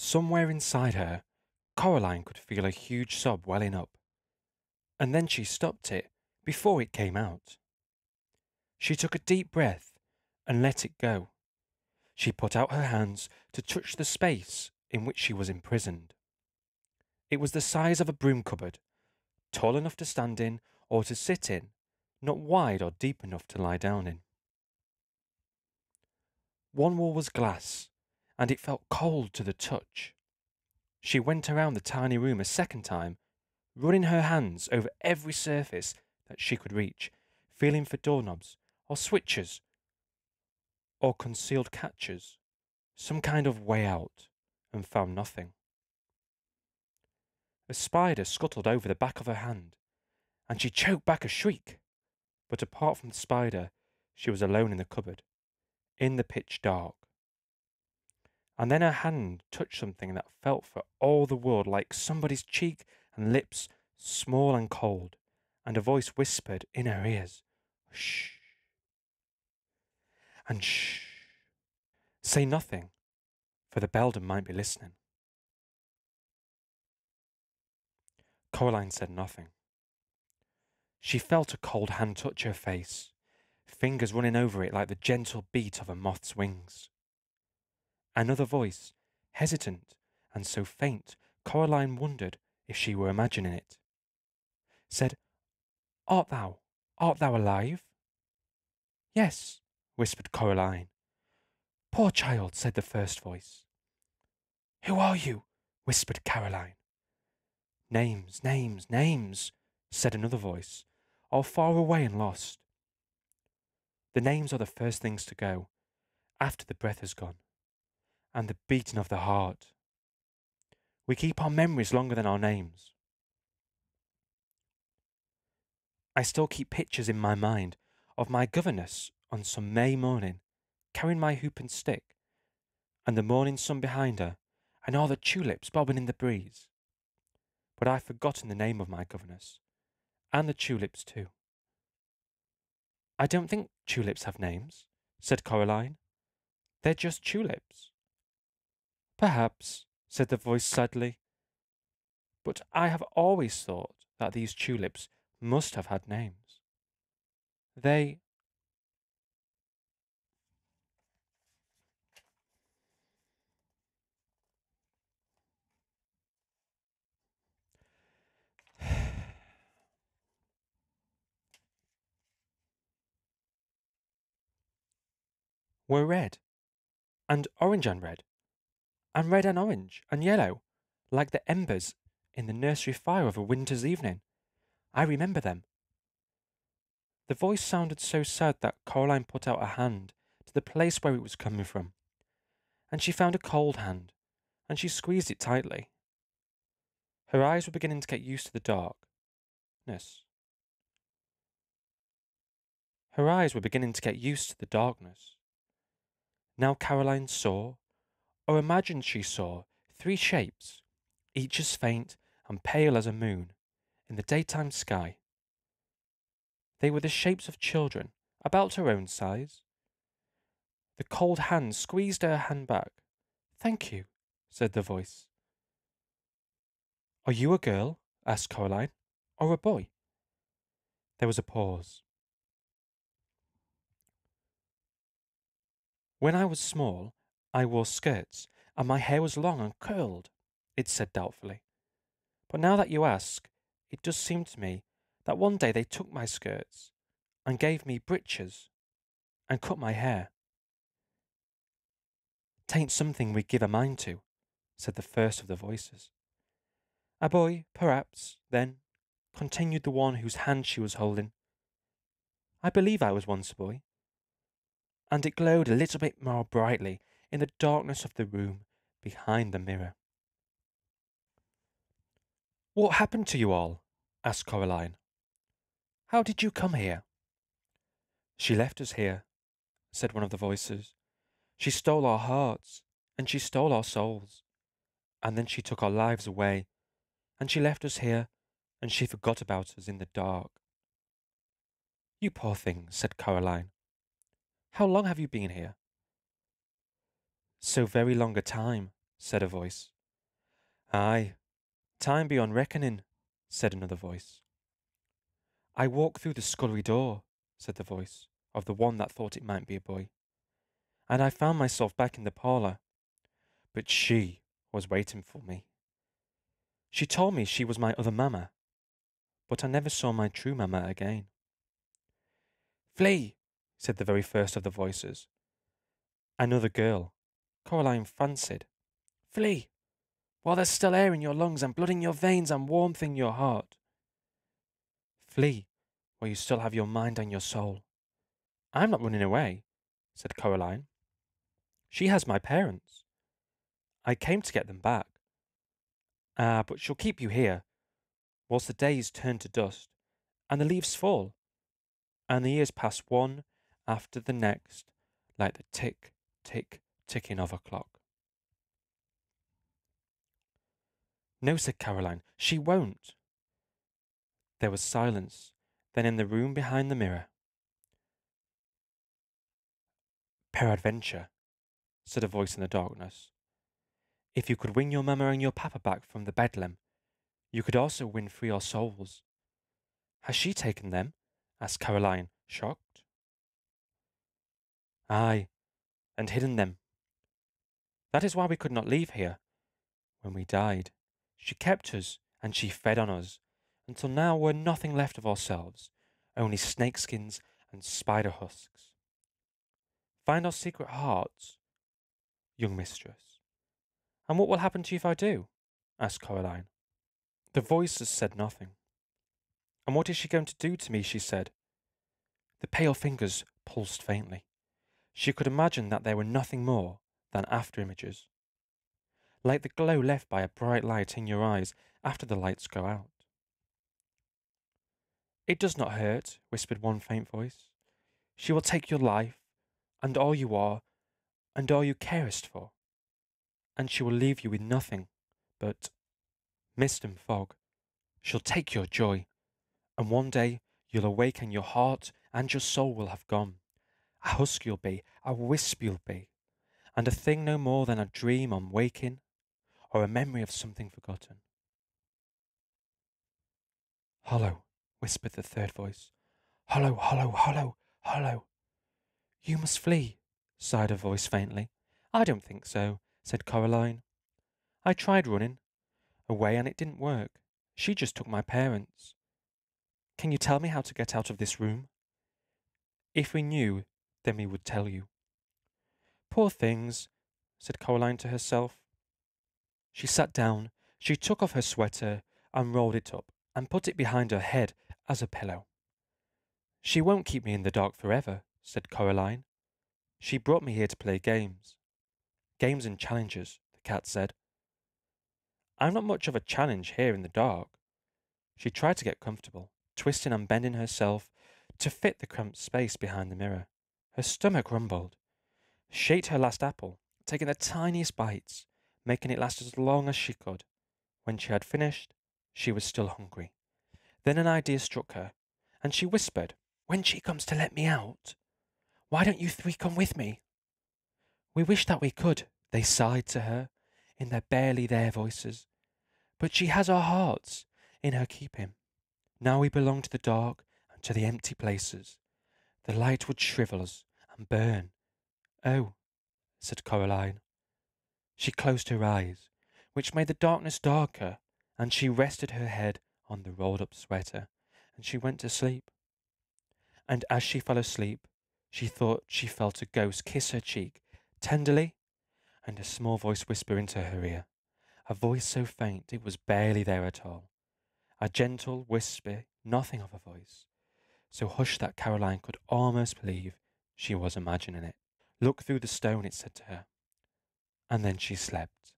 Somewhere inside her, Coraline could feel a huge sob welling up, and then she stopped it before it came out. She took a deep breath and let it go. She put out her hands to touch the space in which she was imprisoned. It was the size of a broom cupboard, tall enough to stand in or to sit in, not wide or deep enough to lie down in. One wall was glass, and it felt cold to the touch. She went around the tiny room a second time, running her hands over every surface that she could reach, feeling for doorknobs or switches or concealed catches, some kind of way out, and found nothing. A spider scuttled over the back of her hand, and she choked back a shriek. But apart from the spider, she was alone in the cupboard, in the pitch dark. And then her hand touched something that felt for all the world like somebody's cheek and lips, small and cold, and a voice whispered in her ears, "Shh," and "Shh." Say nothing, for the beldam might be listening. Coraline said nothing. She felt a cold hand touch her face, fingers running over it like the gentle beat of a moth's wings. Another voice, hesitant and so faint, Coraline wondered if she were imagining it, said, art thou alive?" "Yes," whispered Coraline. "Poor child," said the first voice. "Who are you?" whispered Caroline. "Names, names, names," said another voice, all far away and lost. The names are the first things to go, after the breath has gone, and the beating of the heart. We keep our memories longer than our names. I still keep pictures in my mind of my governess on some May morning, carrying my hoop and stick, and the morning sun behind her, and all the tulips bobbing in the breeze. But I've forgotten the name of my governess, and the tulips too. "I don't think tulips have names," said Coraline. "They're just tulips." "Perhaps," said the voice sadly. "But I have always thought that these tulips must have had names. They were red, and orange and red, and red and orange and yellow, like the embers in the nursery fire of a winter's evening. I remember them." The voice sounded so sad that Coraline put out a hand to the place where it was coming from, and she found a cold hand, and she squeezed it tightly. Her eyes were beginning to get used to the darkness. Her eyes were beginning to get used to the darkness. Now Caroline saw, or imagined she saw, three shapes, each as faint and pale as a moon, in the daytime sky. They were the shapes of children, about her own size. The cold hand squeezed her hand back. "Thank you," said the voice. "Are you a girl?" asked Coraline, "or a boy?" There was a pause. "When I was small, I wore skirts, and my hair was long and curled," it said doubtfully. "But now that you ask, it does seem to me that one day they took my skirts and gave me breeches and cut my hair." "'Tain't something we give a mind to," said the first of the voices. "A boy, perhaps, then," continued the one whose hand she was holding. "I believe I was once a boy." And it glowed a little bit more brightly in the darkness of the room behind the mirror. "What happened to you all?" asked Coraline. "How did you come here?" "She left us here," said one of the voices. "She stole our hearts, and she stole our souls, and then she took our lives away, and she left us here, and she forgot about us in the dark." "You poor thing," said Coraline. "How long have you been here?" "So very long a time," said a voice. Aye, time beyond reckoning, said another voice. I walked through the scullery door, said the voice of the one that thought it might be a boy, and I found myself back in the parlour, but she was waiting for me. She told me she was my other mamma, but I never saw my true mamma again. Flee, said the very first of the voices. Another girl, Coraline fancied. Flee, while there's still air in your lungs and blood in your veins and warmth in your heart. Flee, while you still have your mind and your soul. I'm not running away, said Coraline. She has my parents. I came to get them back. But she'll keep you here, whilst the days turn to dust, and the leaves fall, and the years pass one after the next, like the tick, tick, ticking of a clock. No, said Caroline, she won't. There was silence. Then in the room behind the mirror, peradventure, said a voice in the darkness, if you could win your mamma and your papa back from the bedlam, you could also win for your souls. Has she taken them? Asked Caroline, shocked. Aye, and hidden them. That is why we could not leave here. When we died, she kept us and she fed on us, until now we're nothing left of ourselves, only snakeskins and spider husks. Find our secret hearts, young mistress. And what will happen to you if I do? Asked Coraline. The voices said nothing. And what is she going to do to me? She said. The pale fingers pulsed faintly. She could imagine that they were nothing more than after-images, like the glow left by a bright light in your eyes after the lights go out. It does not hurt, whispered one faint voice. She will take your life, and all you are, and all you carest for, and she will leave you with nothing but mist and fog. She'll take your joy, and one day you'll awake and your heart and your soul will have gone. A husk you'll be, a wisp you'll be, and a thing no more than a dream on waking, or a memory of something forgotten. Hollow, whispered the third voice. Hollow, hollow, hollow, hollow. You must flee, sighed a voice faintly. I don't think so, said Coraline. I tried running away and it didn't work. She just took my parents. Can you tell me how to get out of this room? If we knew, then we would tell you. Poor things, said Coraline to herself. She sat down, she took off her sweater and rolled it up and put it behind her head as a pillow. She won't keep me in the dark forever, said Coraline. She brought me here to play games. Games and challenges, the cat said. I'm not much of a challenge here in the dark. She tried to get comfortable, twisting and bending herself to fit the cramped space behind the mirror. Her stomach rumbled. She ate her last apple, taking the tiniest bites, making it last as long as she could. When she had finished, she was still hungry. Then an idea struck her, and she whispered, When she comes to let me out, why don't you three come with me? We wish that we could, they sighed to her, in their barely there voices. But she has our hearts in her keeping. Now we belong to the dark and to the empty places. The light would shrivel us and burn. Oh, said Coraline. She closed her eyes, which made the darkness darker, and she rested her head on the rolled-up sweater, and she went to sleep. And as she fell asleep, she thought she felt a ghost kiss her cheek tenderly, and a small voice whisper into her ear, a voice so faint it was barely there at all, a gentle whisper, nothing of a voice, so hushed that Caroline could almost believe she was imagining it. Look through the stone, it said to her, and then she slept.